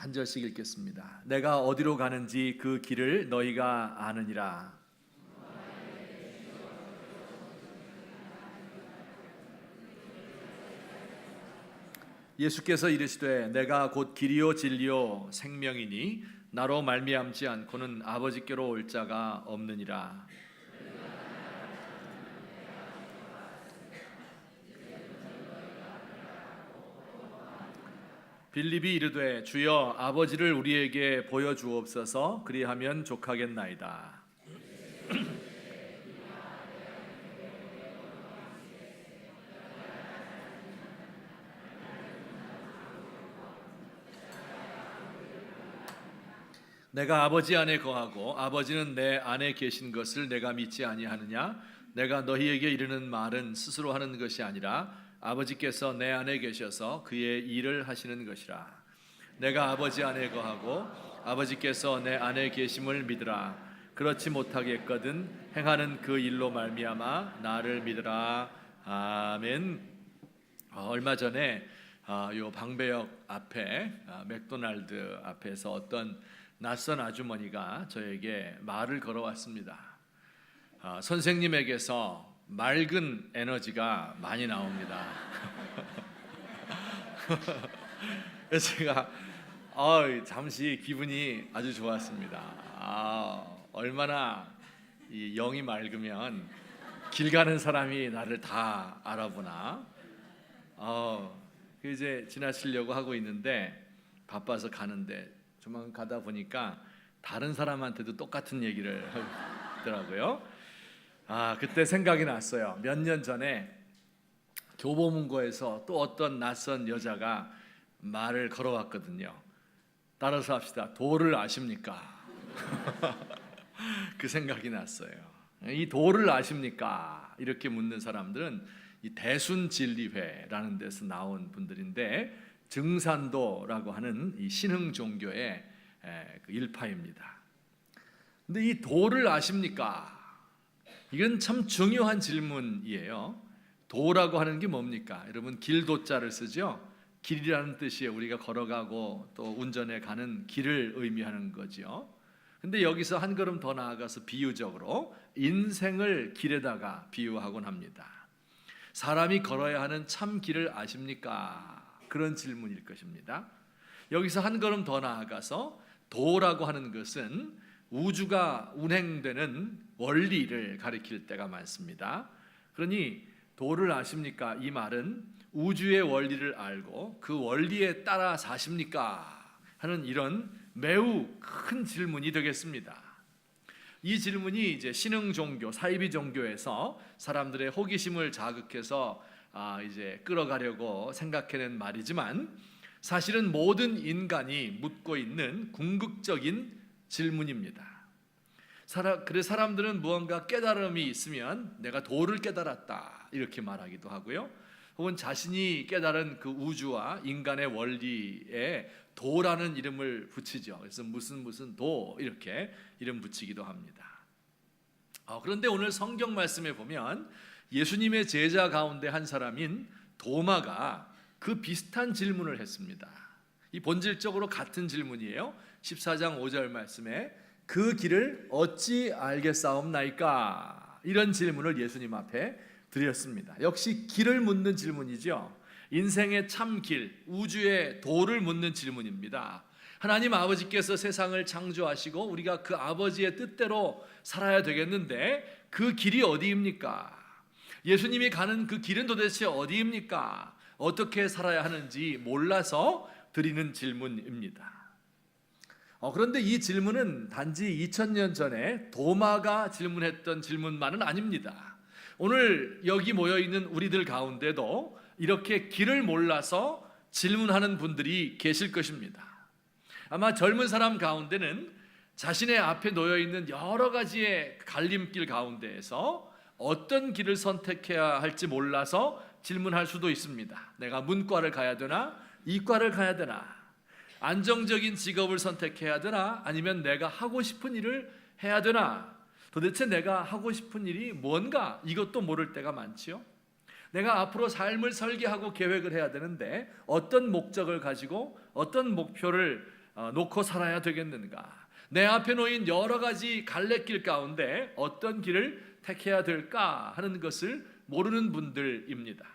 한 절씩 읽겠습니다. 내가 어디로 가는지 그 길을 너희가 아느니라. 예수께서 이르시되 내가 곧 길이요 진리요 생명이니 나로 말미암지 않고는 아버지께로 올 자가 없느니라. 빌립이 이르되 주여 아버지를 우리에게 보여주옵소서. 그리하면 족하겠나이다. 내가 아버지 안에 거하고 아버지는 내 안에 계신 것을 내가 믿지 아니하느냐? 내가 너희에게 이르는 말은 스스로 하는 것이 아니라 아버지께서 내 안에 계셔서 그의 일을 하시는 것이라. 내가 아버지 안에 거하고 아버지께서 내 안에 계심을 믿으라. 그렇지 못하겠거든 행하는 그 일로 말미암아 나를 믿으라. 아멘. 얼마 전에 요 방배역 앞에 맥도날드 앞에서 어떤 낯선 아주머니가 저에게 말을 걸어왔습니다. 선생님에게서 맑은 에너지가 많이 나옵니다. 그래서 제가 잠시 기분이 아주 좋았습니다. 얼마나 이 영이 맑으면 길 가는 사람이 나를 다 알아보나. 이제 지나치려고 하고 있는데 바빠서 가는데 조만 가다 보니까 다른 사람한테도 똑같은 얘기를 하더라고요. 그때 생각이 났어요. 몇 년 전에 교보문고에서 또 어떤 낯선 여자가 말을 걸어왔거든요. 따라서 합시다. 도를 아십니까? 그 생각이 났어요. 이 도를 아십니까? 이렇게 묻는 사람들은 이 대순진리회라는 데서 나온 분들인데 증산도라고 하는 이 신흥 종교의 그 일파입니다. 근데 이 도를 아십니까? 이건 참 중요한 질문이에요. 도라고 하는 게 뭡니까? 여러분 길도자를 쓰죠. 길이라는 뜻이에요. 우리가 걸어가고 또 운전해 가는 길을 의미하는 거죠. 근데 여기서 한 걸음 더 나아가서 비유적으로 인생을 길에다가 비유하곤 합니다. 사람이 걸어야 하는 참 길을 아십니까? 그런 질문일 것입니다. 여기서 한 걸음 더 나아가서 도라고 하는 것은 우주가 운행되는 원리를 가리킬 때가 많습니다. 그러니 도를 아십니까? 이 말은 우주의 원리를 알고 그 원리에 따라 사십니까? 하는 이런 매우 큰 질문이 되겠습니다. 이 질문이 이제 신흥 종교, 사이비 종교에서 사람들의 호기심을 자극해서 이제 끌어가려고 생각해낸 말이지만 사실은 모든 인간이 묻고 있는 궁극적인 질문입니다. 그래서 사람들은 무언가 깨달음이 있으면 내가 도를 깨달았다 이렇게 말하기도 하고요. 혹은 자신이 깨달은 그 우주와 인간의 원리에 도라는 이름을 붙이죠. 그래서 무슨 도 이렇게 이름 붙이기도 합니다. 그런데 오늘 성경 말씀에 보면 예수님의 제자 가운데 한 사람인 도마가 그 비슷한 질문을 했습니다. 이 본질적으로 같은 질문이에요. 14장 5절 말씀에 그 길을 어찌 알겠사옵나이까? 이런 질문을 예수님 앞에 드렸습니다. 역시 길을 묻는 질문이죠. 인생의 참 길, 우주의 도를 묻는 질문입니다. 하나님 아버지께서 세상을 창조하시고 우리가 그 아버지의 뜻대로 살아야 되겠는데 그 길이 어디입니까? 예수님이 가는 그 길은 도대체 어디입니까? 어떻게 살아야 하는지 몰라서 드리는 질문입니다. 그런데 이 질문은 단지 2000년 전에 도마가 질문했던 질문만은 아닙니다. 오늘 여기 모여있는 우리들 가운데도 이렇게 길을 몰라서 질문하는 분들이 계실 것입니다. 아마 젊은 사람 가운데는 자신의 앞에 놓여있는 여러 가지의 갈림길 가운데에서 어떤 길을 선택해야 할지 몰라서 질문할 수도 있습니다. 내가 문과를 가야 되나? 이과를 가야 되나? 안정적인 직업을 선택해야 되나? 아니면 내가 하고 싶은 일을 해야 되나? 도대체 내가 하고 싶은 일이 뭔가? 이것도 모를 때가 많지요. 내가 앞으로 삶을 설계하고 계획을 해야 되는데 어떤 목적을 가지고 어떤 목표를 놓고 살아야 되겠는가? 내 앞에 놓인 여러 가지 갈래길 가운데 어떤 길을 택해야 될까 하는 것을 모르는 분들입니다.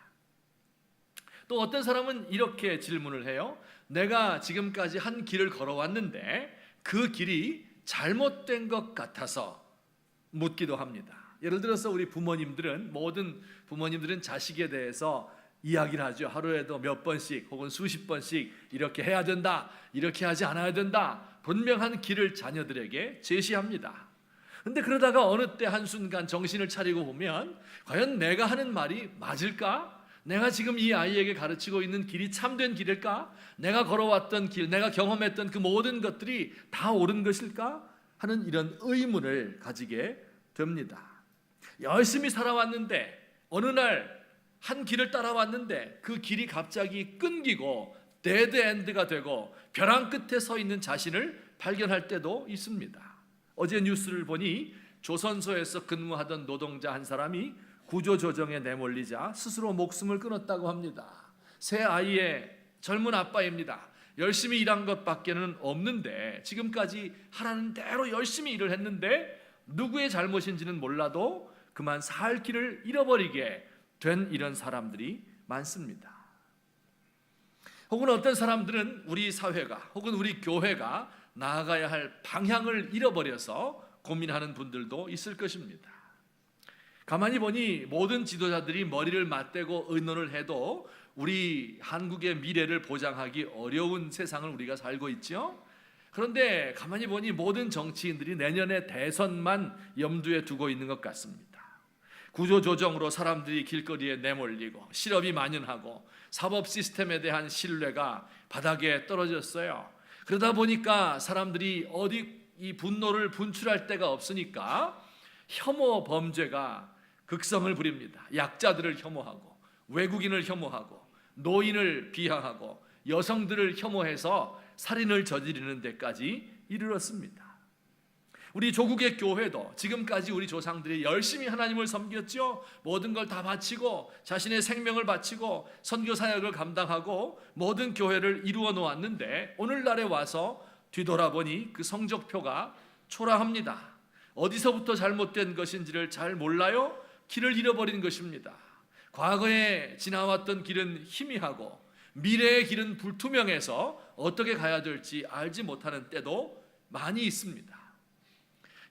또 어떤 사람은 이렇게 질문을 해요. 내가 지금까지 한 길을 걸어왔는데 그 길이 잘못된 것 같아서 묻기도 합니다. 예를 들어서 우리 모든 부모님들은 자식에 대해서 이야기를 하죠. 하루에도 몇 번씩 혹은 수십 번씩 이렇게 해야 된다, 이렇게 하지 않아야 된다, 분명한 길을 자녀들에게 제시합니다. 근데 그러다가 어느 때 한순간 정신을 차리고 보면 과연 내가 하는 말이 맞을까? 내가 지금 이 아이에게 가르치고 있는 길이 참된 길일까? 내가 걸어왔던 길, 내가 경험했던 그 모든 것들이 다 옳은 것일까? 하는 이런 의문을 가지게 됩니다. 열심히 살아왔는데 어느 날 한 길을 따라왔는데 그 길이 갑자기 끊기고 데드엔드가 되고 벼랑 끝에 서 있는 자신을 발견할 때도 있습니다. 어제 뉴스를 보니 조선소에서 근무하던 노동자 한 사람이 구조조정에 내몰리자 스스로 목숨을 끊었다고 합니다. 새 아이의 젊은 아빠입니다. 열심히 일한 것밖에는 없는데 지금까지 하라는 대로 열심히 일을 했는데 누구의 잘못인지는 몰라도 그만 살 길을 잃어버리게 된 이런 사람들이 많습니다. 혹은 어떤 사람들은 우리 사회가 혹은 우리 교회가 나아가야 할 방향을 잃어버려서 고민하는 분들도 있을 것입니다. 가만히 보니 모든 지도자들이 머리를 맞대고 의논을 해도 우리 한국의 미래를 보장하기 어려운 세상을 우리가 살고 있죠. 그런데 가만히 보니 모든 정치인들이 내년에 대선만 염두에 두고 있는 것 같습니다. 구조조정으로 사람들이 길거리에 내몰리고 실업이 만연하고 사법 시스템에 대한 신뢰가 바닥에 떨어졌어요. 그러다 보니까 사람들이 어디 이 분노를 분출할 데가 없으니까 혐오 범죄가 극성을 부립니다. 약자들을 혐오하고 외국인을 혐오하고 노인을 비하하고 여성들을 혐오해서 살인을 저지르는 데까지 이르렀습니다. 우리 조국의 교회도 지금까지 우리 조상들이 열심히 하나님을 섬겼죠. 모든 걸 다 바치고 자신의 생명을 바치고 선교 사역을 감당하고 모든 교회를 이루어 놓았는데 오늘날에 와서 뒤돌아보니 그 성적표가 초라합니다. 어디서부터 잘못된 것인지를 잘 몰라요. 길을 잃어버린 것입니다. 과거에 지나왔던 길은 희미하고 미래의 길은 불투명해서 어떻게 가야 될지 알지 못하는 때도 많이 있습니다.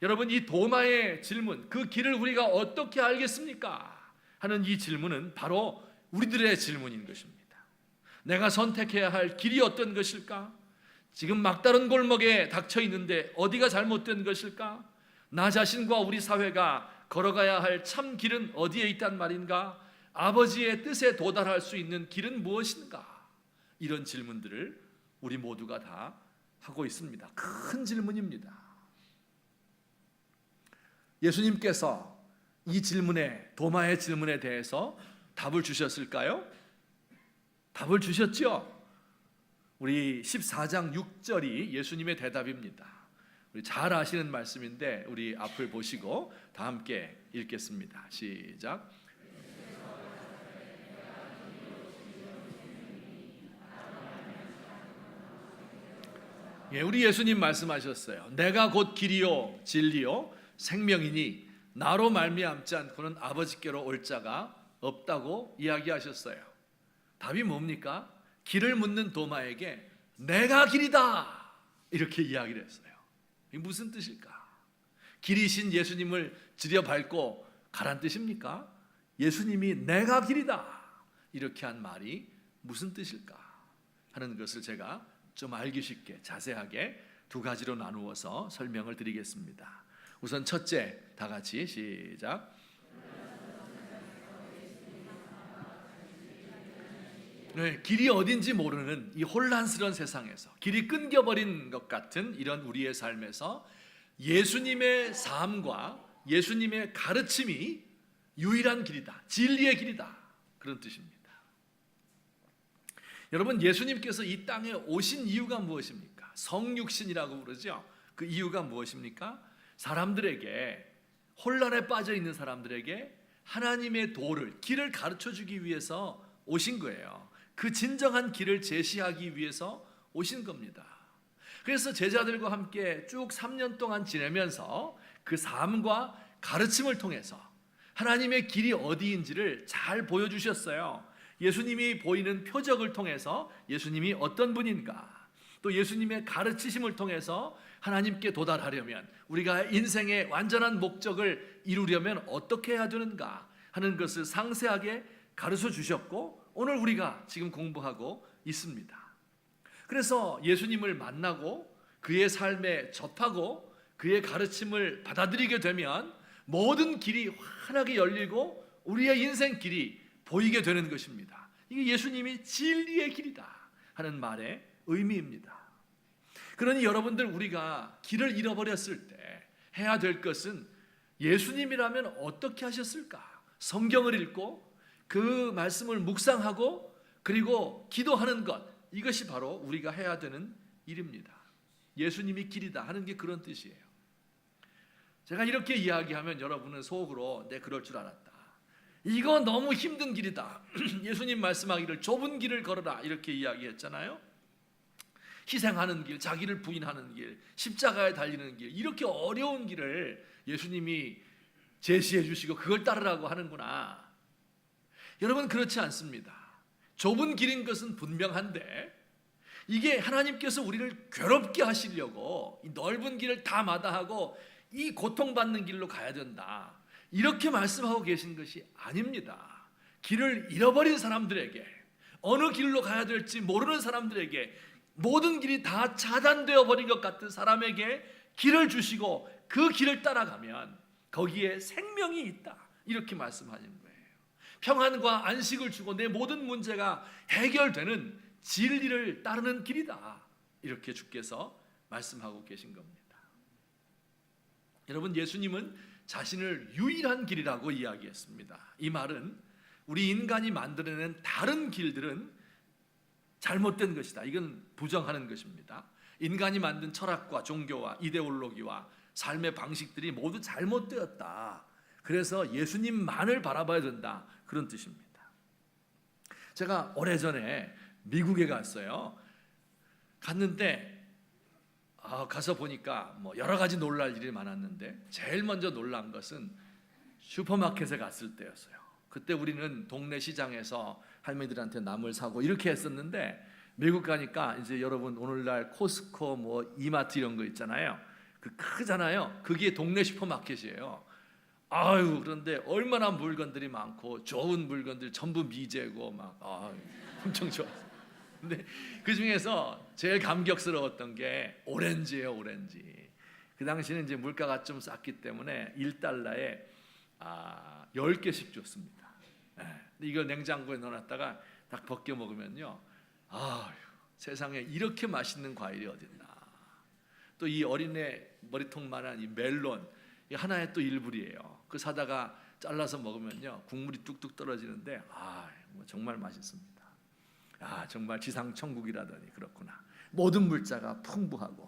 여러분, 이 도마의 질문, 그 길을 우리가 어떻게 알겠습니까? 하는 이 질문은 바로 우리들의 질문인 것입니다. 내가 선택해야 할 길이 어떤 것일까? 지금 막다른 골목에 닥쳐 있는데 어디가 잘못된 것일까? 나 자신과 우리 사회가 걸어가야 할 참 길은 어디에 있단 말인가? 아버지의 뜻에 도달할 수 있는 길은 무엇인가? 이런 질문들을 우리 모두가 다 하고 있습니다. 큰 질문입니다. 예수님께서 이 질문에, 도마의 질문에 대해서 답을 주셨을까요? 답을 주셨죠? 우리 14장 6절이 예수님의 대답입니다. 우리 잘 아시는 말씀인데 우리 앞을 보시고 다 함께 읽겠습니다. 시작. 예, 우리 예수님 말씀하셨어요. 내가 곧 길이요 진리요 생명이니 나로 말미암지 않고는 아버지께로 올 자가 없다고 이야기하셨어요. 답이 뭡니까? 길을 묻는 도마에게 내가 길이다 이렇게 이야기를 했어요. 이게 무슨 뜻일까? 길이신 예수님을 들여밟고 가란 뜻입니까? 예수님이 내가 길이다 이렇게 한 말이 무슨 뜻일까 하는 것을 제가 좀 알기 쉽게 자세하게 두 가지로 나누어서 설명을 드리겠습니다. 우선 첫째, 다 같이 시작. 네, 길이 어딘지 모르는 이 혼란스러운 세상에서 길이 끊겨버린 것 같은 이런 우리의 삶에서 예수님의 삶과 예수님의 가르침이 유일한 길이다, 진리의 길이다, 그런 뜻입니다. 여러분, 예수님께서 이 땅에 오신 이유가 무엇입니까? 성육신이라고 부르죠. 그 이유가 무엇입니까? 사람들에게, 혼란에 빠져 있는 사람들에게 하나님의 도를, 길을 가르쳐 주기 위해서 오신 거예요. 그 진정한 길을 제시하기 위해서 오신 겁니다. 그래서 제자들과 함께 쭉 3년 동안 지내면서 그 삶과 가르침을 통해서 하나님의 길이 어디인지를 잘 보여주셨어요. 예수님이 보이는 표적을 통해서 예수님이 어떤 분인가, 또 예수님의 가르치심을 통해서 하나님께 도달하려면, 우리가 인생의 완전한 목적을 이루려면 어떻게 해야 되는가 하는 것을 상세하게 가르쳐 주셨고, 오늘 우리가 지금 공부하고 있습니다. 그래서 예수님을 만나고 그의 삶에 접하고 그의 가르침을 받아들이게 되면 모든 길이 환하게 열리고 우리의 인생 길이 보이게 되는 것입니다. 이게 예수님이 진리의 길이다 하는 말의 의미입니다. 그러니 여러분들, 우리가 길을 잃어버렸을 때 해야 될 것은 예수님이라면 어떻게 하셨을까? 성경을 읽고 그 말씀을 묵상하고 그리고 기도하는 것, 이것이 바로 우리가 해야 되는 일입니다. 예수님이 길이다 하는 게 그런 뜻이에요. 제가 이렇게 이야기하면 여러분은 속으로 내 그럴 줄 알았다, 이거 너무 힘든 길이다, 예수님 말씀하기를 좁은 길을 걸어라 이렇게 이야기했잖아요. 희생하는 길, 자기를 부인하는 길, 십자가에 달리는 길, 이렇게 어려운 길을 예수님이 제시해 주시고 그걸 따르라고 하는구나. 여러분, 그렇지 않습니다. 좁은 길인 것은 분명한데 이게 하나님께서 우리를 괴롭게 하시려고 이 넓은 길을 다 마다하고 이 고통받는 길로 가야 된다, 이렇게 말씀하고 계신 것이 아닙니다. 길을 잃어버린 사람들에게, 어느 길로 가야 될지 모르는 사람들에게, 모든 길이 다 차단되어 버린 것 같은 사람에게 길을 주시고 그 길을 따라가면 거기에 생명이 있다, 이렇게 말씀하는 거예요. 평안과 안식을 주고 내 모든 문제가 해결되는 진리를 따르는 길이다, 이렇게 주께서 말씀하고 계신 겁니다. 여러분, 예수님은 자신을 유일한 길이라고 이야기했습니다. 이 말은 우리 인간이 만들어낸 다른 길들은 잘못된 것이다, 이건 부정하는 것입니다. 인간이 만든 철학과 종교와 이데올로기와 삶의 방식들이 모두 잘못되었다, 그래서 예수님만을 바라봐야 된다, 그런 뜻입니다. 제가 오래전에 미국에 갔어요. 갔는데 가서 보니까 여러 가지 놀랄 일이 많았는데 제일 먼저 놀란 것은 슈퍼마켓에 갔을 때였어요. 그때 우리는 동네 시장에서 할머니들한테 나물 사고 이렇게 했었는데, 미국 가니까 이제 여러분 오늘날 코스코 이마트 이런 거 있잖아요. 그 크잖아요. 그게 동네 슈퍼마켓이에요. 아유, 그런데 얼마나 물건들이 많고 좋은 물건들 전부 미제고 엄청 좋았어요. 근데 그 중에서 제일 감격스러웠던 게 오렌지예요, 오렌지. 그 당시는 이제 물가가 좀 쌌기 때문에 1달러에 10개씩 줬습니다. 근데 이걸 냉장고에 넣어놨다가 딱 벗겨 먹으면요, 세상에 이렇게 맛있는 과일이 어딨나. 또 이 어린애 머리통만한 이 멜론, 이 하나의 또 일불이에요. 그 사다가 잘라서 먹으면요, 국물이 뚝뚝 떨어지는데 정말 맛있습니다. 정말 지상 천국이라더니 그렇구나. 모든 물자가 풍부하고,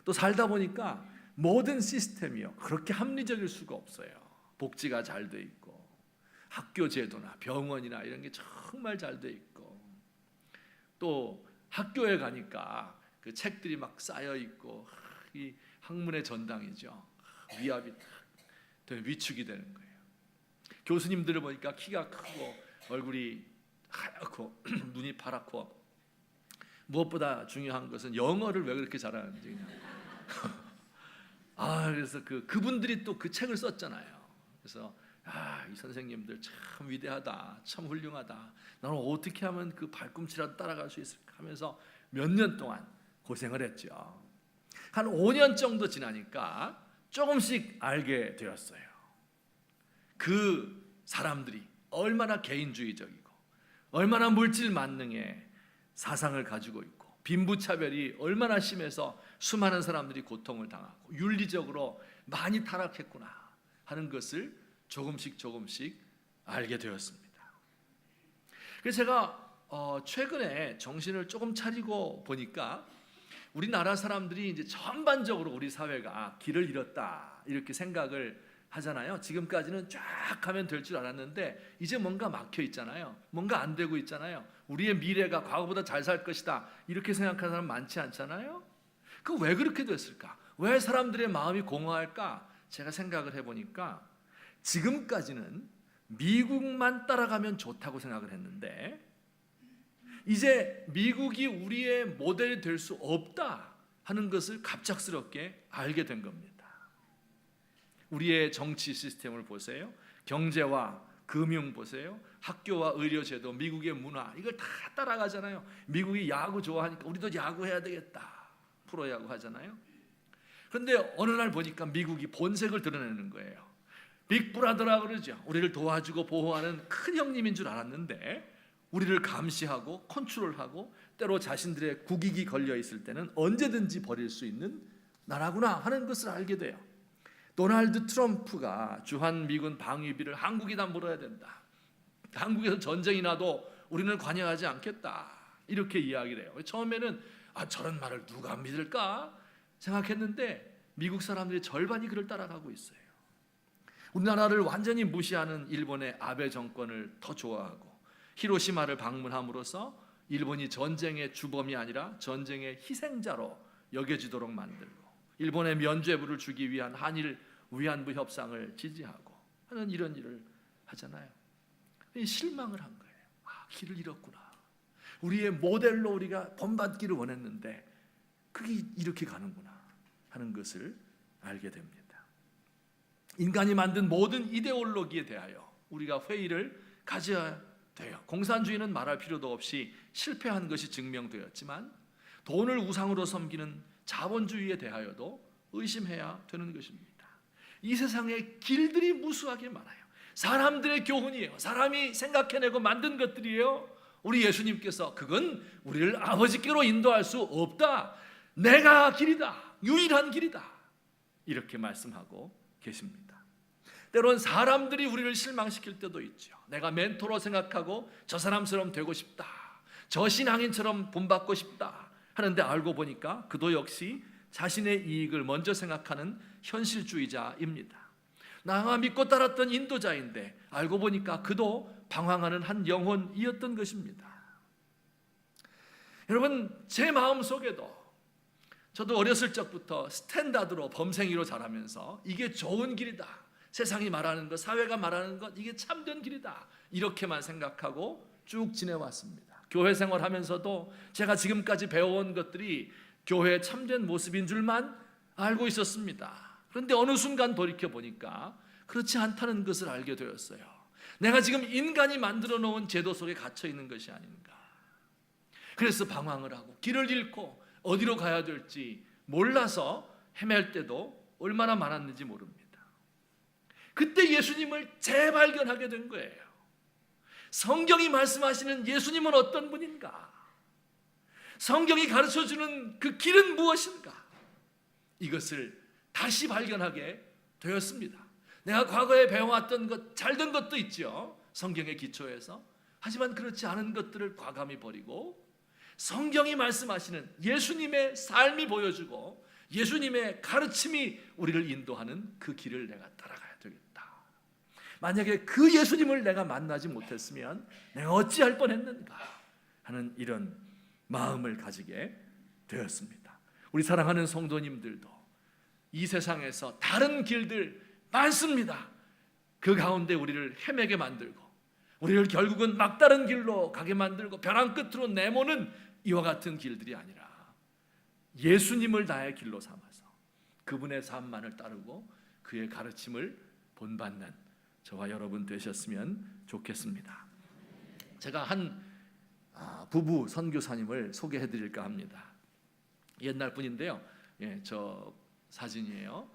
또 살다 보니까 모든 시스템이요, 그렇게 합리적일 수가 없어요. 복지가 잘 돼 있고, 학교 제도나 병원이나 이런 게 정말 잘 돼 있고, 또 학교에 가니까 그 책들이 막 쌓여 있고, 이 학문의 전당이죠. 위압이 위축이 되는 거예요. 교수님들을 보니까 키가 크고 얼굴이 하얗고 눈이 파랗고, 무엇보다 중요한 것은 영어를 왜 그렇게 잘하는지 그래서 그분들이 또 그 책을 썼잖아요. 그래서 이 선생님들 참 위대하다, 참 훌륭하다, 나는 어떻게 하면 그 발꿈치라도 따라갈 수 있을까 하면서 몇 년 동안 고생을 했죠. 한 5년 정도 지나니까 조금씩 알게 되었어요. 그 사람들이 얼마나 개인주의적이고 얼마나 물질 만능의 사상을 가지고 있고, 빈부차별이 얼마나 심해서 수많은 사람들이 고통을 당하고 윤리적으로 많이 타락했구나 하는 것을 조금씩 알게 되었습니다. 그래서 제가 최근에 정신을 조금 차리고 보니까 우리나라 사람들이 이제 전반적으로 우리 사회가 길을 잃었다 이렇게 생각을 하잖아요. 지금까지는 쫙 가면 될 줄 알았는데 이제 뭔가 막혀 있잖아요. 뭔가 안 되고 있잖아요. 우리의 미래가 과거보다 잘 살 것이다 이렇게 생각하는 사람 많지 않잖아요. 그 왜 그렇게 됐을까? 왜 사람들의 마음이 공허할까? 제가 생각을 해보니까 지금까지는 미국만 따라가면 좋다고 생각을 했는데 이제 미국이 우리의 모델이 될 수 없다 하는 것을 갑작스럽게 알게 된 겁니다. 우리의 정치 시스템을 보세요. 경제와 금융 보세요. 학교와 의료제도, 미국의 문화, 이걸 다 따라가잖아요. 미국이 야구 좋아하니까 우리도 야구해야 되겠다. 프로야구 하잖아요. 그런데 어느 날 보니까 미국이 본색을 드러내는 거예요. 빅브라더라고 그러죠. 우리를 도와주고 보호하는 큰 형님인 줄 알았는데 우리를 감시하고 컨트롤하고 때로 자신들의 국익이 걸려 있을 때는 언제든지 버릴 수 있는 나라구나 하는 것을 알게 돼요. 도널드 트럼프가 주한 미군 방위비를 한국이 다 물어야 된다. 한국에서 전쟁이 나도 우리는 관여하지 않겠다. 이렇게 이야기를 해요. 처음에는 저런 말을 누가 믿을까 생각했는데 미국 사람들의 절반이 그를 따라가고 있어요. 우리나라를 완전히 무시하는 일본의 아베 정권을 더 좋아하고 히로시마를 방문함으로써 일본이 전쟁의 주범이 아니라 전쟁의 희생자로 여겨지도록 만들고 일본의 면죄부를 주기 위한 한일 위안부 협상을 지지하고 하는 이런 일을 하잖아요. 실망을 한 거예요. 길을 잃었구나. 우리의 모델로 우리가 본받기를 원했는데 그게 이렇게 가는구나 하는 것을 알게 됩니다. 인간이 만든 모든 이데올로기에 대하여 우리가 회의를 가져야 돼요. 공산주의는 말할 필요도 없이 실패한 것이 증명되었지만 돈을 우상으로 섬기는 자본주의에 대하여도 의심해야 되는 것입니다. 이 세상에 길들이 무수하게 많아요. 사람들의 교훈이에요. 사람이 생각해내고 만든 것들이에요. 우리 예수님께서 그건 우리를 아버지께로 인도할 수 없다. 내가 길이다. 유일한 길이다. 이렇게 말씀하고 계십니다. 때론 사람들이 우리를 실망시킬 때도 있죠. 내가 멘토로 생각하고 저 사람처럼 되고 싶다. 저 신앙인처럼 본받고 싶다 하는데 알고 보니까 그도 역시 자신의 이익을 먼저 생각하는 현실주의자입니다. 나가 믿고 따랐던 인도자인데 알고 보니까 그도 방황하는 한 영혼이었던 것입니다. 여러분, 제 마음속에도 저도 어렸을 적부터 스탠다드로 범생이로 자라면서 이게 좋은 길이다. 세상이 말하는 것, 사회가 말하는 것, 이게 참된 길이다. 이렇게만 생각하고 쭉 지내왔습니다. 교회 생활하면서도 제가 지금까지 배워온 것들이 교회의 참된 모습인 줄만 알고 있었습니다. 그런데 어느 순간 돌이켜 보니까 그렇지 않다는 것을 알게 되었어요. 내가 지금 인간이 만들어 놓은 제도 속에 갇혀 있는 것이 아닌가. 그래서 방황을 하고 길을 잃고 어디로 가야 될지 몰라서 헤맬 때도 얼마나 많았는지 모릅니다. 그때 예수님을 재발견하게 된 거예요. 성경이 말씀하시는 예수님은 어떤 분인가? 성경이 가르쳐주는 그 길은 무엇인가? 이것을 다시 발견하게 되었습니다. 내가 과거에 배워왔던 것, 잘된 것도 있죠. 성경의 기초에서. 하지만 그렇지 않은 것들을 과감히 버리고 성경이 말씀하시는 예수님의 삶이 보여주고 예수님의 가르침이 우리를 인도하는 그 길을 내가 따라가야 되겠다. 만약에 그 예수님을 내가 만나지 못했으면 내가 어찌할 뻔했는가 하는 이런 마음을 가지게 되었습니다. 우리 사랑하는 성도님들도 이 세상에서 다른 길들 많습니다. 그 가운데 우리를 헤매게 만들고 우리를 결국은 막다른 길로 가게 만들고 벼랑 끝으로 내모는 이와 같은 길들이 아니라 예수님을 나의 길로 삼아서 그분의 삶만을 따르고 그의 가르침을 본받는 저와 여러분 되셨으면 좋겠습니다. 제가 한 부부 선교사님을 소개해드릴까 합니다. 옛날 분인데요. 저 사진이에요.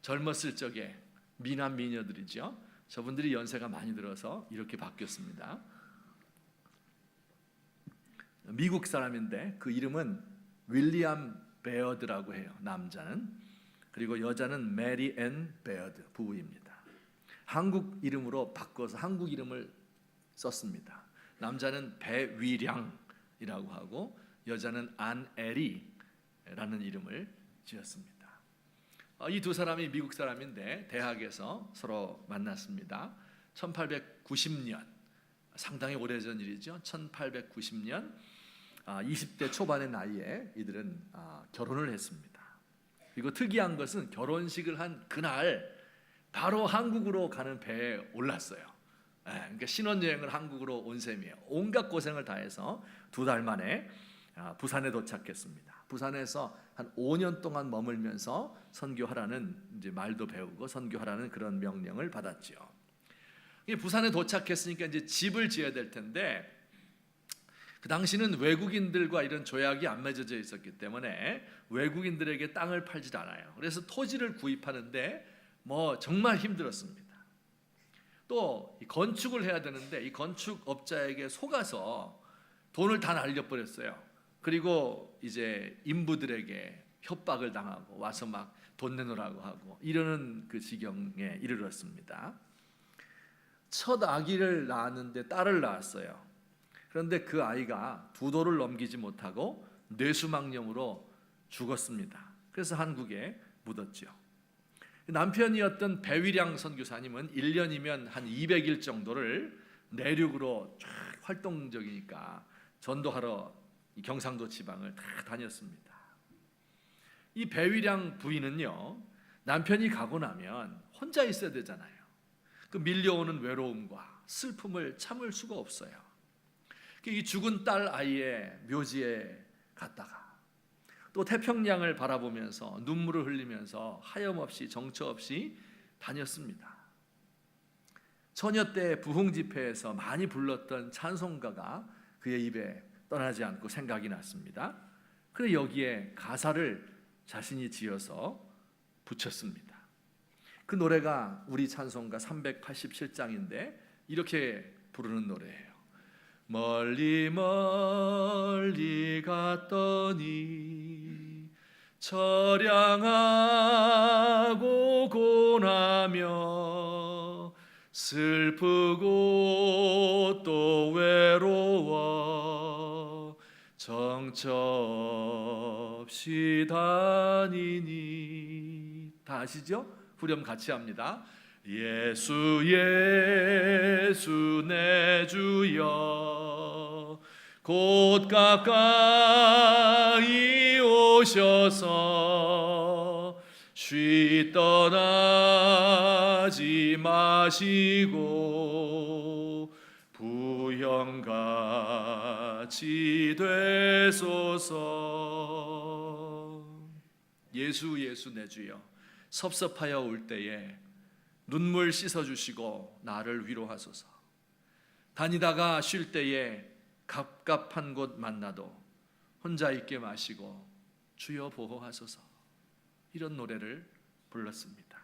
젊었을 적에 미남 미녀들이죠. 저분들이 연세가 많이 들어서 이렇게 바뀌었습니다. 미국 사람인데 그 이름은 윌리엄 베어드라고 해요. 남자는. 그리고 여자는 메리 앤 베어드 부부입니다. 한국 이름으로 바꿔서 한국 이름을 썼습니다. 남자는 배위량이라고 하고 여자는 안에리라는 이름을 지었습니다. 이 두 사람이 미국 사람인데 대학에서 서로 만났습니다. 1890년, 상당히 오래전 일이죠. 1890년 20대 초반의 나이에 이들은 결혼을 했습니다. 그리고 특이한 것은 결혼식을 한 그날 바로 한국으로 가는 배에 올랐어요. 그러니까 신혼여행을 한국으로 온 셈이에요. 온갖 고생을 다해서 2달 만에 부산에 도착했습니다. 부산에서 한 5년 동안 머물면서 선교하라는 이제 말도 배우고 선교하라는 그런 명령을 받았죠. 부산에 도착했으니까 이제 집을 지어야 될 텐데 그 당시는 외국인들과 이런 조약이 안 맺어져 있었기 때문에 외국인들에게 땅을 팔질 않아요. 그래서 토지를 구입하는데 정말 힘들었습니다. 또 건축을 해야 되는데 이 건축업자에게 속아서 돈을 다 날려버렸어요. 그리고 이제 인부들에게 협박을 당하고 와서 막 돈 내놓으라고 하고 이러는 그 지경에 이르렀습니다. 첫 아기를 낳았는데 딸을 낳았어요. 그런데 그 아이가 2돌을 넘기지 못하고 뇌수막염으로 죽었습니다. 그래서 한국에 묻었죠. 남편이었던 배위량 선교사님은 1년이면 한 200일 정도를 내륙으로 쫙 활동적이니까 전도하러 경상도 지방을 다 다녔습니다. 이 배위량 부인은요, 남편이 가고 나면 혼자 있어야 되잖아요. 그 밀려오는 외로움과 슬픔을 참을 수가 없어요. 이 죽은 딸 아이의 묘지에 갔다가 또 태평양을 바라보면서 눈물을 흘리면서 하염없이 정처 없이 다녔습니다. 처녀 때 부흥 집회에서 많이 불렀던 찬송가가 그의 입에 떠나지 않고 생각이 났습니다. 그래서 여기에 가사를 자신이 지어서 붙였습니다. 그 노래가 우리 찬송가 387장인데 이렇게 부르는 노래예요. 멀리 멀리 갔더니 처량하고 고나며 슬프고 또 외로워 정처 없이 다니니. 다 아시죠? 후렴 같이 합니다. 예수 예수 내 주여 곧 가까이 오셔서 쉬 떠나지 마시고 부형같이 되소서. 예수 예수 내 주여, 섭섭하여 올 때에 눈물 씻어주시고 나를 위로하소서. 다니다가 쉴 때에 갑갑한 곳 만나도 혼자 있게 마시고 주여 보호하소서. 이런 노래를 불렀습니다.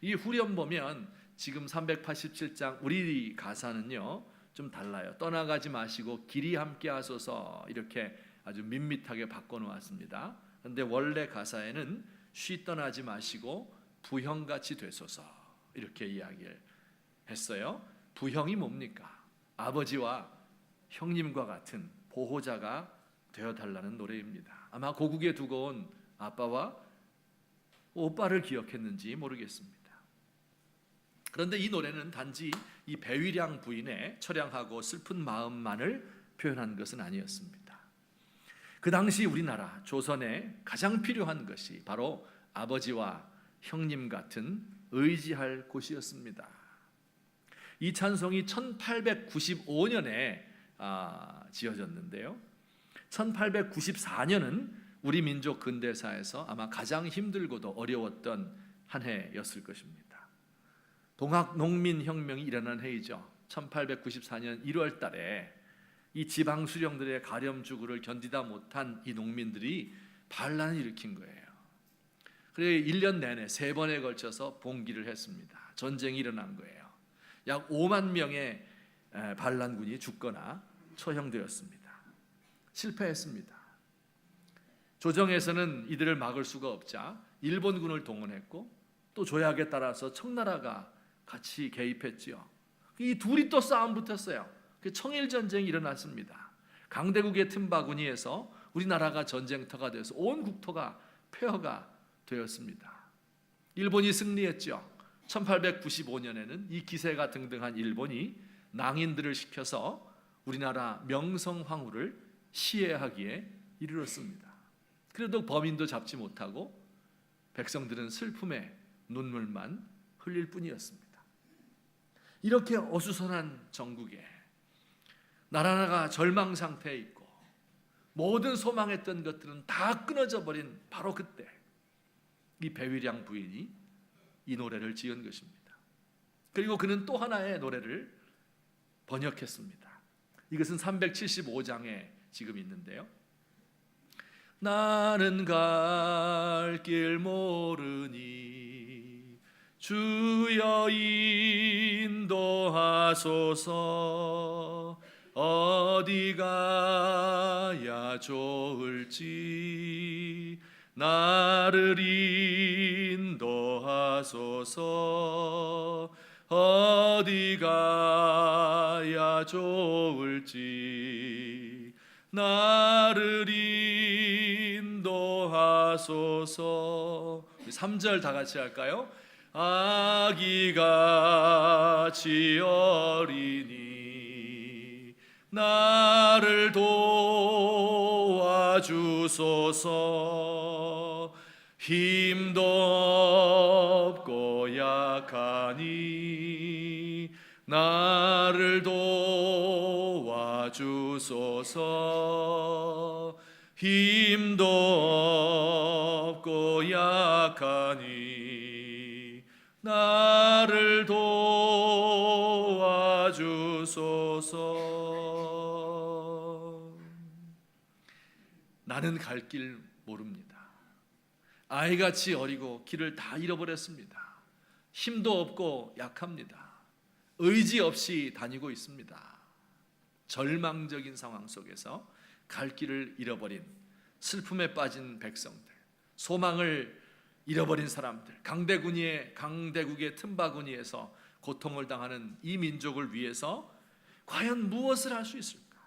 이 후렴 보면 지금 387장 우리 가사는요 좀 달라요. 떠나가지 마시고 길이 함께 하소서 이렇게 아주 밋밋하게 바꿔놓았습니다. 그런데 원래 가사에는 쉬 떠나지 마시고 부형같이 되소서 이렇게 이야기를 했어요. 부형이 뭡니까? 아버지와 형님과 같은 보호자가 되어달라는 노래입니다. 아마 고국에 두고 온 아빠와 오빠를 기억했는지 모르겠습니다. 그런데 이 노래는 단지 이 배위량 부인의 처량하고 슬픈 마음만을 표현한 것은 아니었습니다. 그 당시 우리나라 조선에 가장 필요한 것이 바로 아버지와 형님 같은 의지할 곳이었습니다. 이 찬송이 1895년에 지어졌는데요. 1894년은 우리 민족 근대사에서 아마 가장 힘들고도 어려웠던 한 해였을 것입니다. 동학농민혁명이 일어난 해이죠. 1894년 1월 달에 이 지방 수령들의 가렴주구를 견디다 못한 이 농민들이 반란을 일으킨 거예요. 그래서 1년 내내 3번에 걸쳐서 봉기를 했습니다. 전쟁이 일어난 거예요. 약 5만 명의 반란군이 죽거나 처형되었습니다. 실패했습니다. 조정에서는 이들을 막을 수가 없자 일본군을 동원했고 또 조약에 따라서 청나라가 같이 개입했지요. 이 둘이 또 싸움 붙었어요. 청일전쟁이 일어났습니다. 강대국의 틈바구니에서 우리나라가 전쟁터가 되어서 온 국토가 폐허가 되었습니다. 일본이 승리했죠. 1895년에는 이 기세가 등등한 일본이 낭인들을 시켜서 우리나라 명성황후를 시해하기에 이르렀습니다. 그래도 범인도 잡지 못하고 백성들은 슬픔에 눈물만 흘릴 뿐이었습니다. 이렇게 어수선한 정국에 나라가 절망 상태에 있고 모든 소망했던 것들은 다 끊어져 버린 바로 그때 이 베위량 부인이 이 노래를 지은 것입니다. 그리고 그는 또 하나의 노래를 번역했습니다. 이것은 375장에 지금 있는데요. 나는 갈 길 모르니 주여 인도하소서. 어디 가야 좋을지 나를 인도하소서. 어디 가야 좋을지 나를 인도하소서. 3절 다 같이 할까요? 아기같이 어리니 나를 도와주소서. 힘도 없고 약하니 나를 도와주소서. 힘도 없고 약하니 나를 도와주소서. 나는 갈 길 모릅니다. 아이같이 어리고 길을 다 잃어버렸습니다. 힘도 없고 약합니다. 의지 없이 다니고 있습니다. 절망적인 상황 속에서 갈 길을 잃어버린 슬픔에 빠진 백성들, 소망을 잃어버린 사람들, 강대국의 틈바구니에서 고통을 당하는 이 민족을 위해서 과연 무엇을 할 수 있을까?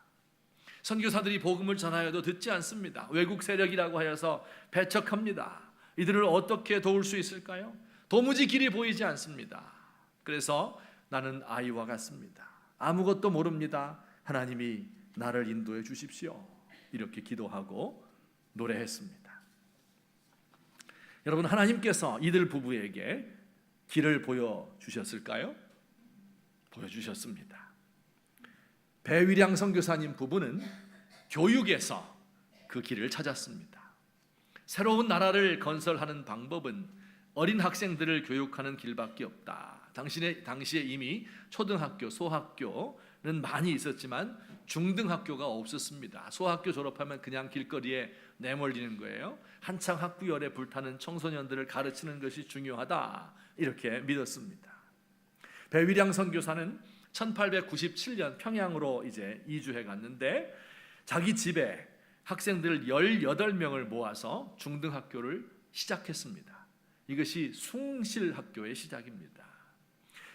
선교사들이 복음을 전하여도 듣지 않습니다. 외국 세력이라고 하여서 배척합니다. 이들을 어떻게 도울 수 있을까요? 도무지 길이 보이지 않습니다. 그래서 나는 아이와 같습니다. 아무것도 모릅니다. 하나님이 나를 인도해 주십시오. 이렇게 기도하고 노래했습니다. 여러분, 하나님께서 이들 부부에게 길을 보여주셨을까요? 보여주셨습니다. 배위량 선교사님 부부는 교육에서 그 길을 찾았습니다. 새로운 나라를 건설하는 방법은 어린 학생들을 교육하는 길밖에 없다. 당시에 이미 초등학교, 소학교는 많이 있었지만 중등학교가 없었습니다. 소학교 졸업하면 그냥 길거리에 내몰리는 거예요. 한창 학구열에 불타는 청소년들을 가르치는 것이 중요하다, 이렇게 믿었습니다. 배위량 선교사는 1897년 평양으로 이제 이주해 갔는데 자기 집에 학생들 18명을 모아서 중등학교를 시작했습니다. 이것이 숭실학교의 시작입니다.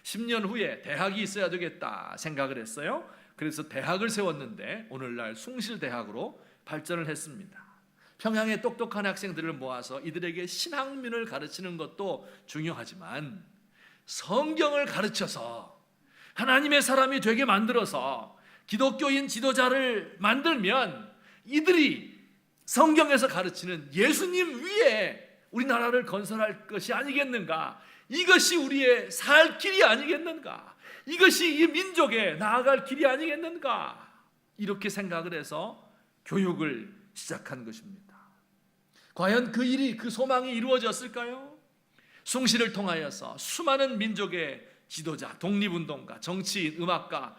10년 후에 대학이 있어야 되겠다 생각을 했어요. 그래서 대학을 세웠는데 오늘날 숭실대학으로 발전을 했습니다. 평양의 똑똑한 학생들을 모아서 이들에게 신학문을 가르치는 것도 중요하지만 성경을 가르쳐서 하나님의 사람이 되게 만들어서 기독교인 지도자를 만들면 이들이 성경에서 가르치는 예수님 위에 우리나라를 건설할 것이 아니겠는가? 이것이 우리의 살 길이 아니겠는가? 이것이 이 민족에 나아갈 길이 아니겠는가? 이렇게 생각을 해서 교육을 시작한 것입니다. 과연 그 일이, 그 소망이 이루어졌을까요? 숭실을 통하여서 수많은 민족의 지도자, 독립운동가, 정치인, 음악가,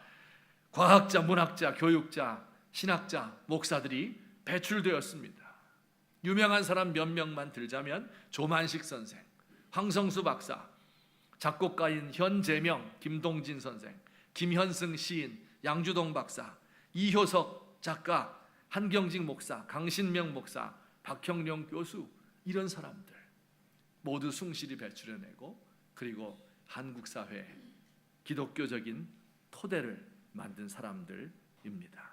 과학자, 문학자, 교육자, 신학자, 목사들이 배출되었습니다. 유명한 사람 몇 명만 들자면 조만식 선생, 황성수 박사, 작곡가인 현재명, 김동진 선생, 김현승 시인, 양주동 박사, 이효석 작가, 한경직 목사, 강신명 목사, 박형룡 교수, 이런 사람들 모두 숭실이 배출해내고 그리고 한국 사회에 기독교적인 토대를 만든 사람들입니다.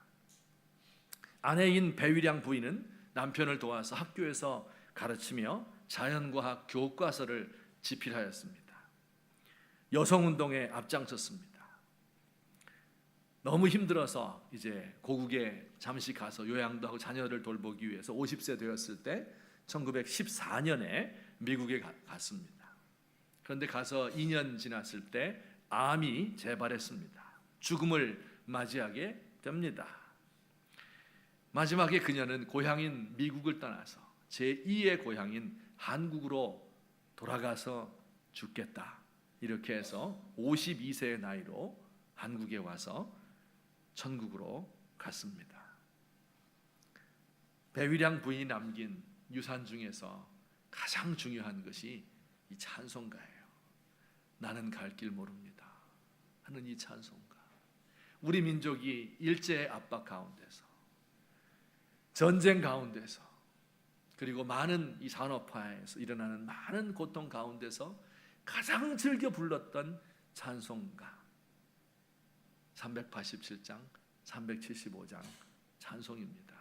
아내인 배위량 부인은 남편을 도와서 학교에서 가르치며 자연과학 교과서를 집필하였습니다. 여성운동에 앞장섰습니다. 너무 힘들어서 이제 고국에 잠시 가서 요양도 하고 자녀를 돌보기 위해서 50세 되었을 때 1914년에 미국에 갔습니다. 그런데 가서 2년 지났을 때 암이 재발했습니다. 죽음을 맞이하게 됩니다. 마지막에 그녀는 고향인 미국을 떠나서 제2의 고향인 한국으로 돌아가서 죽겠다. 이렇게 해서 52세의 나이로 한국에 와서 천국으로 갔습니다. 배위량 부인이 남긴 유산 중에서 가장 중요한 것이 이 찬송가예요. 나는 갈 길 모릅니다 하는 이 찬송가. 우리 민족이 일제의 압박 가운데서, 전쟁 가운데서, 그리고 많은 이 산업화에서 일어나는 많은 고통 가운데서 가장 즐겨 불렀던 찬송가 387장, 375장 찬송입니다.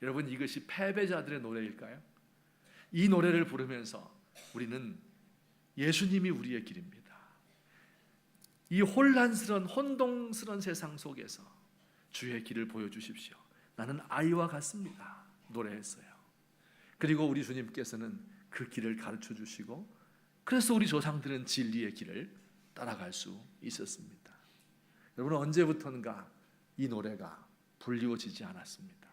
여러분, 이것이 패배자들의 노래일까요? 이 노래를 부르면서 우리는 예수님이 우리의 길입니다. 이 혼란스러운 혼동스러운 세상 속에서 주의 길을 보여주십시오. 나는 아이와 같습니다. 노래했어요. 그리고 우리 주님께서는 그 길을 가르쳐 주시고, 그래서 우리 조상들은 진리의 길을 따라갈 수 있었습니다. 여러분, 언제부턴가 이 노래가 불리워지지 않았습니다.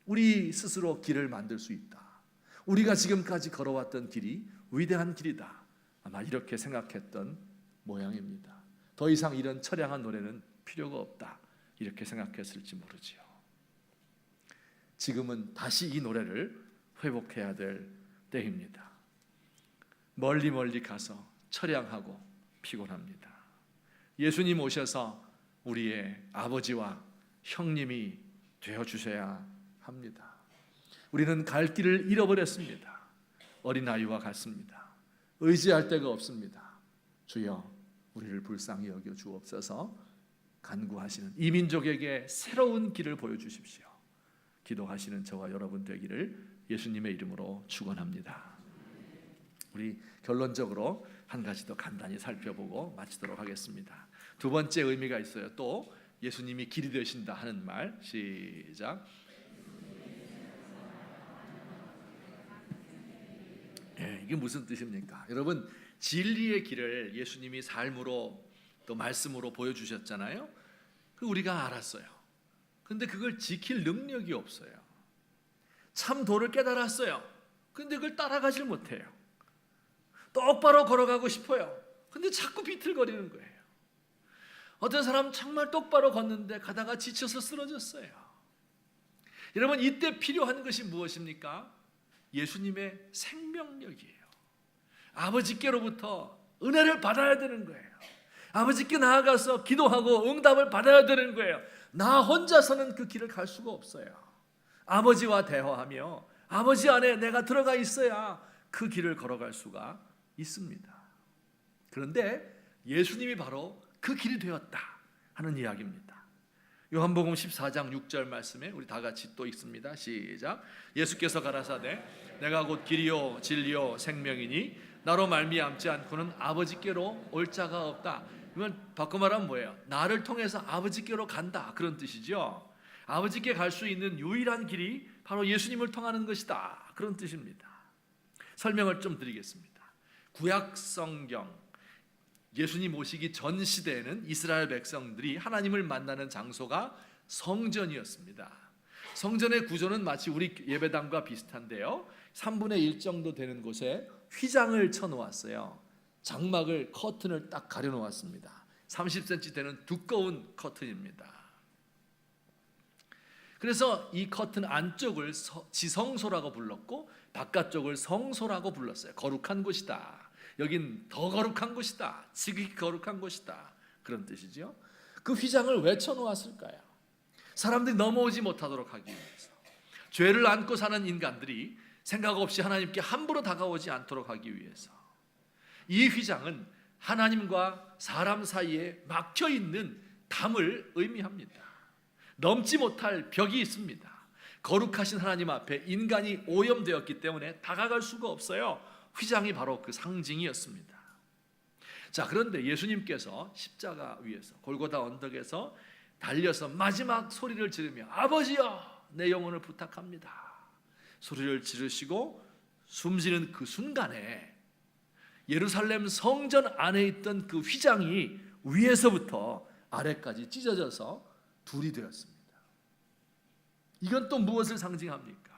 우리 스스로 길을 만들 수 있다. 우리가 지금까지 걸어왔던 길이 위대한 길이다. 아마 이렇게 생각했던 모양입니다. 더 이상 이런 처량한 노래는 필요가 없다. 이렇게 생각했을지 모르지요. 지금은 다시 이 노래를 회복해야 될 때입니다. 멀리 멀리 가서 처량하고 피곤합니다. 예수님 오셔서 우리의 아버지와 형님이 되어주셔야 합니다. 우리는 갈 길을 잃어버렸습니다. 어린아이와 같습니다. 의지할 데가 없습니다. 주여, 우리를 불쌍히 여겨 주옵소서. 간구하시는 이 민족에게 새로운 길을 보여주십시오. 기도하시는 저와 여러분 되기를 예수님의 이름으로 축원합니다. 우리 결론적으로 한 가지 더 간단히 살펴보고 마치도록 하겠습니다. 두 번째 의미가 있어요. 또 예수님이 길이 되신다 하는 말. 시작. 이게 무슨 뜻입니까? 여러분, 진리의 길을 예수님이 삶으로 또 말씀으로 보여주셨잖아요. 그 우리가 알았어요. 근데 그걸 지킬 능력이 없어요. 참 도를 깨달았어요. 근데 그걸 따라가질 못해요. 똑바로 걸어가고 싶어요. 근데 자꾸 비틀거리는 거예요. 어떤 사람 정말 똑바로 걷는데 가다가 지쳐서 쓰러졌어요. 여러분, 이때 필요한 것이 무엇입니까? 예수님의 생명력이에요. 아버지께로부터 은혜를 받아야 되는 거예요. 아버지께 나아가서 기도하고 응답을 받아야 되는 거예요. 나 혼자서는 그 길을 갈 수가 없어요. 아버지와 대화하며 아버지 안에 내가 들어가 있어야 그 길을 걸어갈 수가 있습니다. 그런데 예수님이 바로 그 길이 되었다 하는 이야기입니다. 요한복음 14장 6절 말씀에 우리 다 같이 또 읽습니다. 시작. 예수께서 가라사대 내가 곧 길이요 진리요 생명이니 나로 말미암지 않고는 아버지께로 올 자가 없다. 이건 바꿔 말하면 뭐예요? 나를 통해서 아버지께로 간다, 그런 뜻이죠. 아버지께 갈 수 있는 유일한 길이 바로 예수님을 통하는 것이다, 그런 뜻입니다. 설명을 좀 드리겠습니다. 구약 성경, 예수님 오시기 전 시대에는 이스라엘 백성들이 하나님을 만나는 장소가 성전이었습니다. 성전의 구조는 마치 우리 예배당과 비슷한데요, 3분의 1 정도 되는 곳에 휘장을 쳐놓았어요. 장막을, 커튼을 딱 가려놓았습니다. 30cm 되는 두꺼운 커튼입니다. 그래서 이 커튼 안쪽을 지성소라고 불렀고 바깥쪽을 성소라고 불렀어요. 거룩한 곳이다, 여긴 더 거룩한 곳이다, 지극히 거룩한 곳이다, 그런 뜻이죠. 그 휘장을 왜 쳐놓았을까요? 사람들이 넘어오지 못하도록 하기 위해서, 죄를 안고 사는 인간들이 생각 없이 하나님께 함부로 다가오지 않도록 하기 위해서. 이 휘장은 하나님과 사람 사이에 막혀있는 담을 의미합니다. 넘지 못할 벽이 있습니다. 거룩하신 하나님 앞에 인간이 오염되었기 때문에 다가갈 수가 없어요. 휘장이 바로 그 상징이었습니다. 자, 그런데 예수님께서 십자가 위에서 골고다 언덕에서 달려서 마지막 소리를 지르며 아버지여 내 영혼을 부탁합니다 소리를 지르시고 숨지는 그 순간에 예루살렘 성전 안에 있던 그 휘장이 위에서부터 아래까지 찢어져서 둘이 되었습니다. 이건 또 무엇을 상징합니까?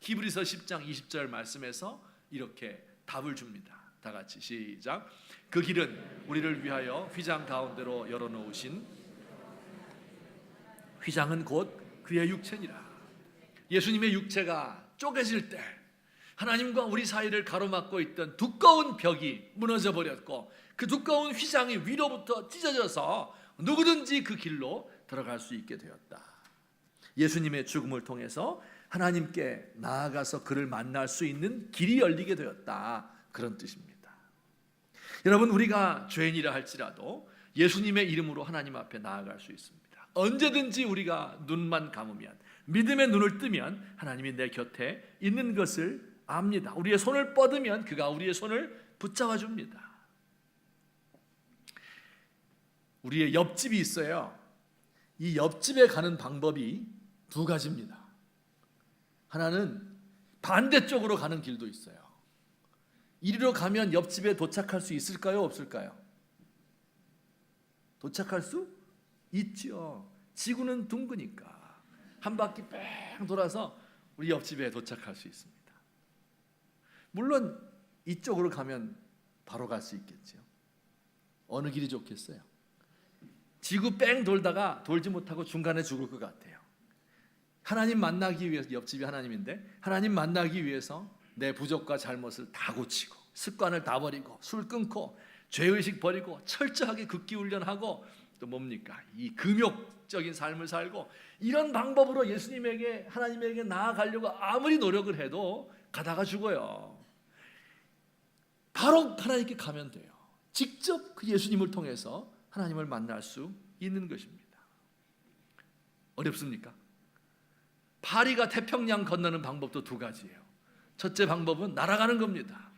히브리서 10장 20절 말씀에서 이렇게 답을 줍니다. 다 같이 시작. 그 길은 우리를 위하여 휘장 가운데로 열어놓으신 휘장은 곧 그의 육체니라. 예수님의 육체가 쪼개질 때 하나님과 우리 사이를 가로막고 있던 두꺼운 벽이 무너져 버렸고 그 두꺼운 휘장이 위로부터 찢어져서 누구든지 그 길로 들어갈 수 있게 되었다. 예수님의 죽음을 통해서 하나님께 나아가서 그를 만날 수 있는 길이 열리게 되었다. 그런 뜻입니다. 여러분, 우리가 죄인이라 할지라도 예수님의 이름으로 하나님 앞에 나아갈 수 있습니다. 언제든지 우리가 눈만 감으면, 믿음의 눈을 뜨면 하나님이 내 곁에 있는 것을 압니다. 우리의 손을 뻗으면 그가 우리의 손을 붙잡아 줍니다. 우리의 옆집이 있어요. 이 옆집에 가는 방법이 두 가지입니다. 하나는 반대쪽으로 가는 길도 있어요. 이리로 가면 옆집에 도착할 수 있을까요? 없을까요? 도착할 수 있죠. 지구는 둥그니까 한 바퀴 뺑 돌아서 우리 옆집에 도착할 수 있습니다. 물론 이쪽으로 가면 바로 갈 수 있겠죠. 어느 길이 좋겠어요? 지구 뺑 돌다가 돌지 못하고 중간에 죽을 것 같아요. 하나님 만나기 위해서, 옆집이 하나님인데 하나님 만나기 위해서 내 부족과 잘못을 다 고치고 습관을 다 버리고 술 끊고 죄의식 버리고 철저하게 극기 훈련하고 또 뭡니까? 이 금욕적인 삶을 살고 이런 방법으로 예수님에게, 하나님에게 나아가려고 아무리 노력을 해도 가다가 죽어요. 바로 하나님께 가면 돼요. 직접 그 예수님을 통해서 하나님을 만날 수 있는 것입니다. 어렵습니까? 파리가 태평양 건너는 방법도 두 가지예요. 첫째 방법은 날아가는 겁니다.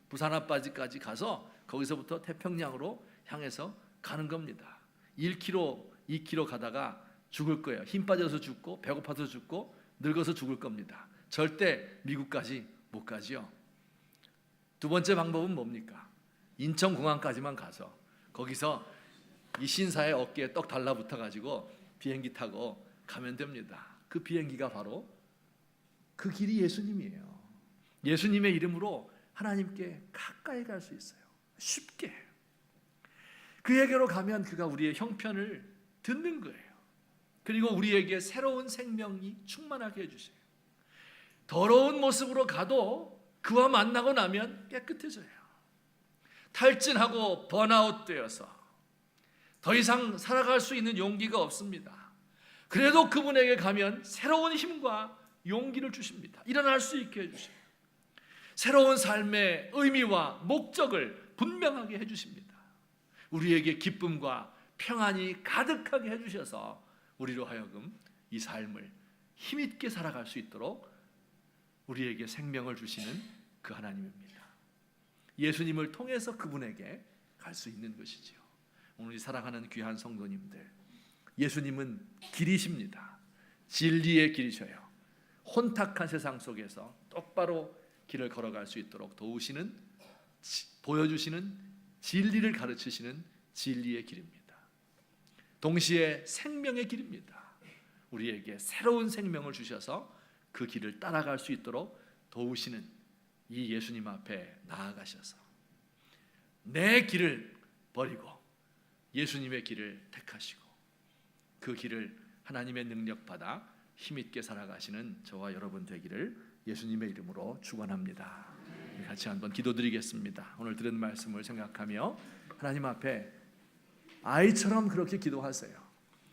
부산 앞바지까지 가서 거기서부터 태평양으로 향해서 가는 겁니다. 1km, 2km 가다가 죽을 거예요. 힘 빠져서 죽고 배고파서 죽고 늙어서 죽을 겁니다. 절대 미국까지 못 가지요. 두 번째 방법은 뭡니까? 인천공항까지만 가서 거기서 이 신사의 어깨에 떡 달라붙어 가지고 비행기 타고 가면 됩니다. 그 비행기가 바로 그 길이 예수님이에요. 예수님의 이름으로 하나님께 가까이 갈 수 있어요. 쉽게. 그에게로 가면 그가 우리의 형편을 듣는 거예요. 그리고 우리에게 새로운 생명이 충만하게 해주세요. 더러운 모습으로 가도 그와 만나고 나면 깨끗해져요. 탈진하고 번아웃 되어서 더 이상 살아갈 수 있는 용기가 없습니다. 그래도 그분에게 가면 새로운 힘과 용기를 주십니다. 일어날 수 있게 해주세요. 새로운 삶의 의미와 목적을 분명하게 해주십니다. 우리에게 기쁨과 평안이 가득하게 해주셔서 우리로 하여금 이 삶을 힘있게 살아갈 수 있도록 우리에게 생명을 주시는 그 하나님입니다. 예수님을 통해서 그분에게 갈 수 있는 것이지요. 오늘 사랑하는 귀한 성도님들, 예수님은 길이십니다. 진리의 길이셔요. 혼탁한 세상 속에서 똑바로 길을 걸어갈 수 있도록 도우시는, 보여주시는, 진리를 가르치시는 진리의 길입니다. 동시에 생명의 길입니다. 우리에게 새로운 생명을 주셔서 그 길을 따라갈 수 있도록 도우시는 이 예수님 앞에 나아가셔서 내 길을 버리고 예수님의 길을 택하시고 그 길을 하나님의 능력 받아 힘있게 살아가시는 저와 여러분 되기를 예수님의 이름으로 축원합니다. 같이 한번 기도드리겠습니다. 오늘 들은 말씀을 생각하며 하나님 앞에 아이처럼 그렇게 기도하세요.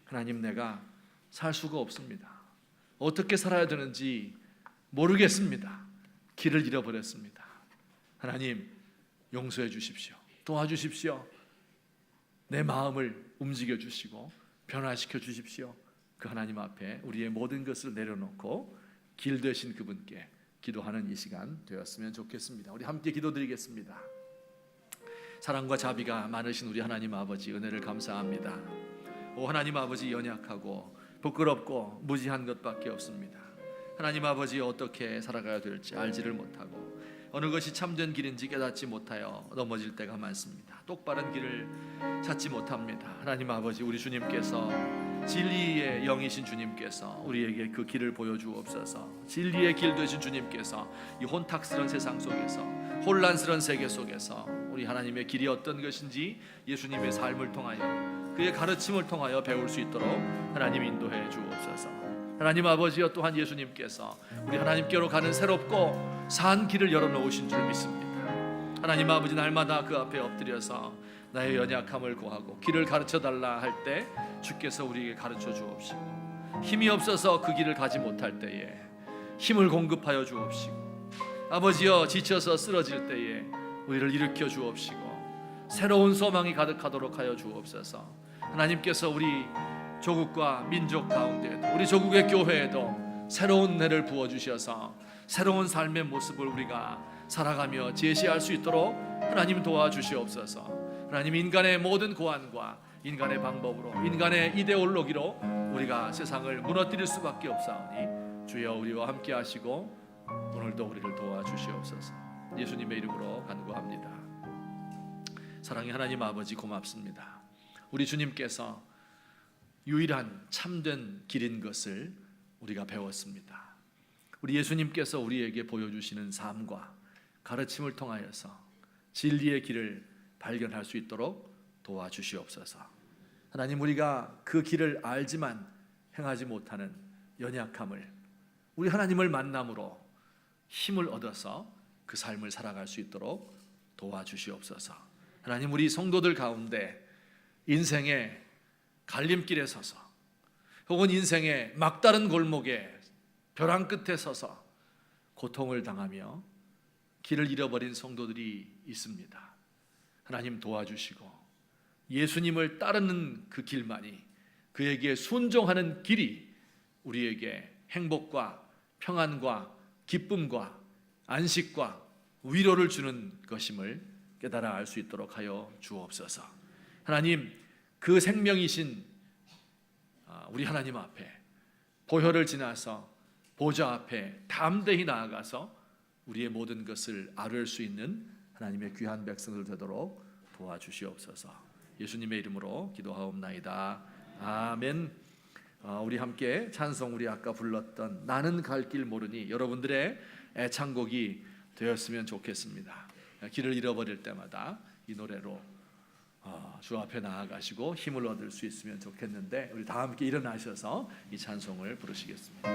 하나님, 내가 살 수가 없습니다. 어떻게 살아야 되는지 모르겠습니다. 길을 잃어버렸습니다. 하나님, 용서해 주십시오. 도와주십시오. 내 마음을 움직여 주시고 변화시켜 주십시오. 그 하나님 앞에 우리의 모든 것을 내려놓고 길 되신 그분께 기도하는 이 시간 되었으면 좋겠습니다. 우리 함께 기도드리겠습니다. 사랑과 자비가 많으신 우리 하나님 아버지, 은혜를 감사합니다. 오 하나님 아버지, 연약하고 부끄럽고 무지한 것밖에 없습니다. 하나님 아버지, 어떻게 살아가야 될지 알지를 못하고 어느 것이 참된 길인지 깨닫지 못하여 넘어질 때가 많습니다. 똑바른 길을 찾지 못합니다. 하나님 아버지, 우리 주님께서 진리의 영이신 주님께서 우리에게 그 길을 보여주옵소서. 진리의 길 되신 주님께서 이 혼탁스러운 세상 속에서, 혼란스러운 세계 속에서 우리 하나님의 길이 어떤 것인지 예수님의 삶을 통하여, 그의 가르침을 통하여 배울 수 있도록 하나님 인도해 주옵소서. 하나님 아버지여, 또한 예수님께서 우리 하나님께로 가는 새롭고 산 길을 열어놓으신 줄 믿습니다. 하나님 아버지, 날마다 그 앞에 엎드려서 나의 연약함을 고하고 길을 가르쳐달라 할 때 주께서 우리에게 가르쳐 주옵시고, 힘이 없어서 그 길을 가지 못할 때에 힘을 공급하여 주옵시고, 아버지여 지쳐서 쓰러질 때에 우리를 일으켜 주옵시고, 새로운 소망이 가득하도록 하여 주옵소서. 하나님께서 우리 조국과 민족 가운데에도, 우리 조국의 교회에도 새로운 내를 부어주셔서 새로운 삶의 모습을 우리가 살아가며 제시할 수 있도록 하나님 도와주시옵소서. 하나님, 인간의 모든 고안과 인간의 방법으로, 인간의 이데올로기로 우리가 세상을 무너뜨릴 수밖에 없사오니 주여 우리와 함께 하시고 오늘도 우리를 도와주시옵소서. 예수님의 이름으로 간구합니다. 사랑의 하나님 아버지, 고맙습니다. 우리 주님께서 유일한 참된 길인 것을 우리가 배웠습니다. 우리 예수님께서 우리에게 보여주시는 삶과 가르침을 통하여서 진리의 길을 발견할 수 있도록 도와주시옵소서. 하나님, 우리가 그 길을 알지만 행하지 못하는 연약함을 우리 하나님을 만남으로 힘을 얻어서 그 삶을 살아갈 수 있도록 도와주시옵소서. 하나님, 우리 성도들 가운데 인생의 갈림길에 서서, 혹은 인생의 막다른 골목에 벼랑 끝에 서서 고통을 당하며 길을 잃어버린 성도들이 있습니다. 하나님, 도와주시고 예수님을 따르는 그 길만이, 그에게 순종하는 길이 우리에게 행복과 평안과 기쁨과 안식과 위로를 주는 것임을 깨달아 알 수 있도록 하여 주옵소서. 하나님, 그 생명이신 우리 하나님 앞에 보혈을 지나서 보좌 앞에 담대히 나아가서 우리의 모든 것을 아뢰을 수 있는 하나님의 귀한 백성들 되도록 도와주시옵소서. 예수님의 이름으로 기도하옵나이다. 아멘. 우리 함께 찬송, 우리 아까 불렀던 나는 갈 길 모르니, 여러분들의 애창곡이 되었으면 좋겠습니다. 길을 잃어버릴 때마다 이 노래로 주 앞에 나아가시고 힘을 얻을 수 있으면 좋겠는데, 우리 다 함께 일어나셔서 이 찬송을 부르시겠습니다.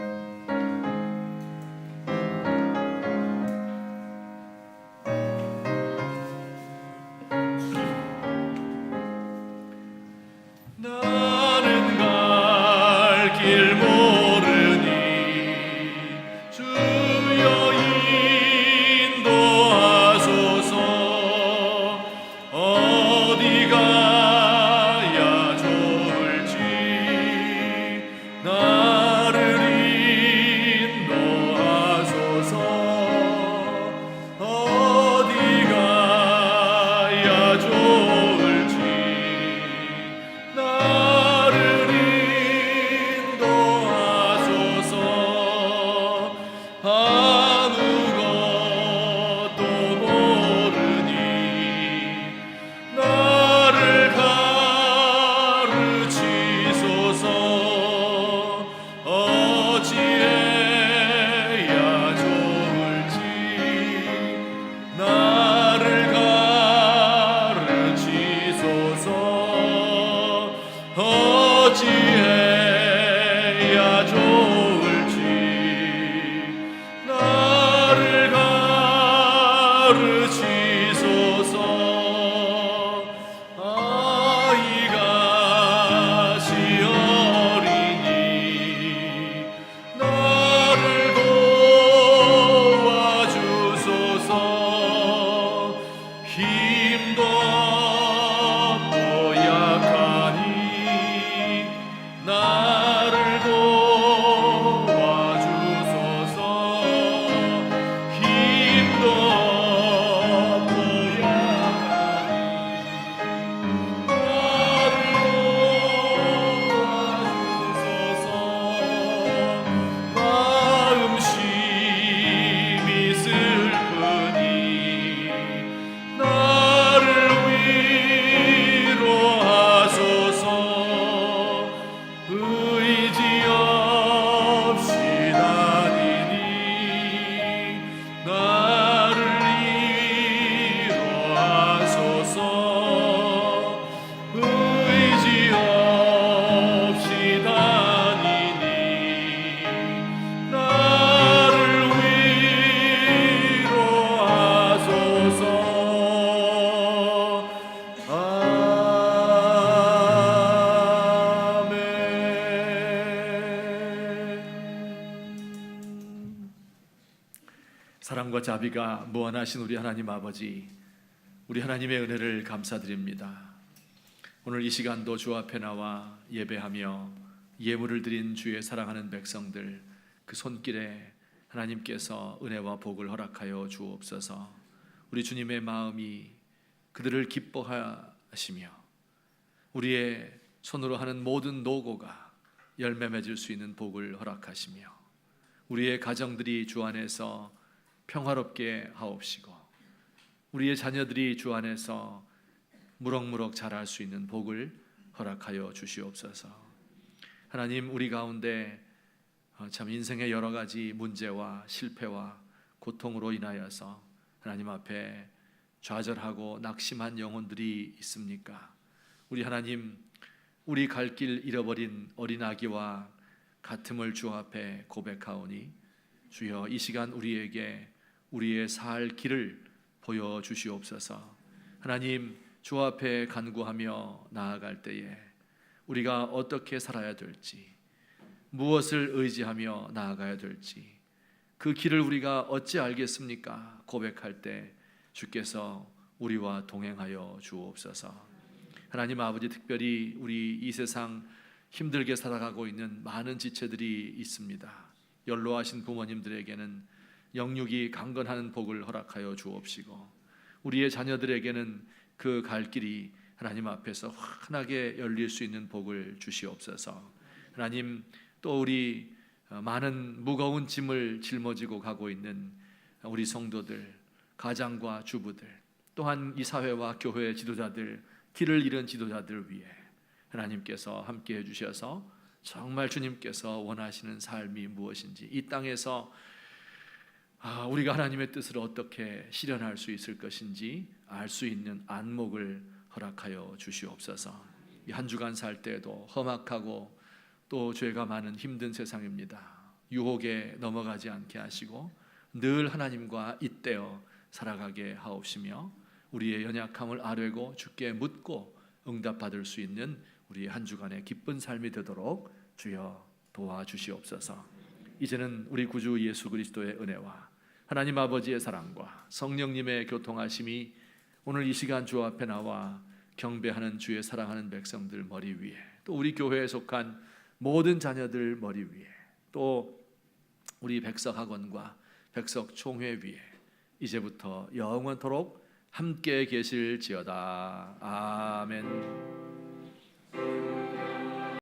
어찌해야 좋을지 사랑과 자비가 무한하신 우리 하나님 아버지, 우리 하나님의 은혜를 감사드립니다. 오늘 이 시간도 주 앞에 나와 예배하며 예물을 드린 주의 사랑하는 백성들, 그 손길에 하나님께서 은혜와 복을 허락하여 주옵소서. 우리 주님의 마음이 그들을 기뻐하시며 우리의 손으로 하는 모든 노고가 열매 맺을 수 있는 복을 허락하시며 우리의 가정들이 주 안에서 평화롭게 하옵시고 우리의 자녀들이 주 안에서 무럭무럭 자랄 수 있는 복을 허락하여 주시옵소서. 하나님, 우리 가운데 참 인생의 여러 가지 문제와 실패와 고통으로 인하여서 하나님 앞에 좌절하고 낙심한 영혼들이 있습니까? 우리 하나님, 우리 갈 길 잃어버린 어린아기와 같음을 주 앞에 고백하오니 주여, 이 시간 우리에게 우리의 살 길을 보여주시옵소서. 하나님, 주 앞에 간구하며 나아갈 때에 우리가 어떻게 살아야 될지, 무엇을 의지하며 나아가야 될지, 그 길을 우리가 어찌 알겠습니까? 고백할 때 주께서 우리와 동행하여 주옵소서. 하나님 아버지, 특별히 우리 이 세상 힘들게 살아가고 있는 많은 지체들이 있습니다. 연로하신 부모님들에게는 영육이 강건한 복을 허락하여 주옵시고 우리의 자녀들에게는 그 갈 길이 하나님 앞에서 환하게 열릴 수 있는 복을 주시옵소서. 하나님, 또 우리 많은 무거운 짐을 짊어지고 가고 있는 우리 성도들, 가장과 주부들, 또한 이 사회와 교회 지도자들, 길을 잃은 지도자들 위해 하나님께서 함께 해주셔서 정말 주님께서 원하시는 삶이 무엇인지, 이 땅에서 우리가 하나님의 뜻을 어떻게 실현할 수 있을 것인지 알 수 있는 안목을 허락하여 주시옵소서. 이 한 주간 살 때에도 험악하고 또 죄가 많은 힘든 세상입니다. 유혹에 넘어가지 않게 하시고 늘 하나님과 잇대어 살아가게 하옵시며 우리의 연약함을 아뢰고 주께 묻고 응답받을 수 있는 우리 한 주간의 기쁜 삶이 되도록 주여 도와주시옵소서. 이제는 우리 구주 예수 그리스도의 은혜와 하나님 아버지의 사랑과 성령님의 교통하심이 오늘 이 시간 주 앞에 나와 경배하는 주의 사랑하는 백성들 머리 위에, 또 우리 교회에 속한 모든 자녀들 머리 위에, 또 우리 백석학원과 백석총회 위에 이제부터 영원토록 함께 계실지어다. 아멘.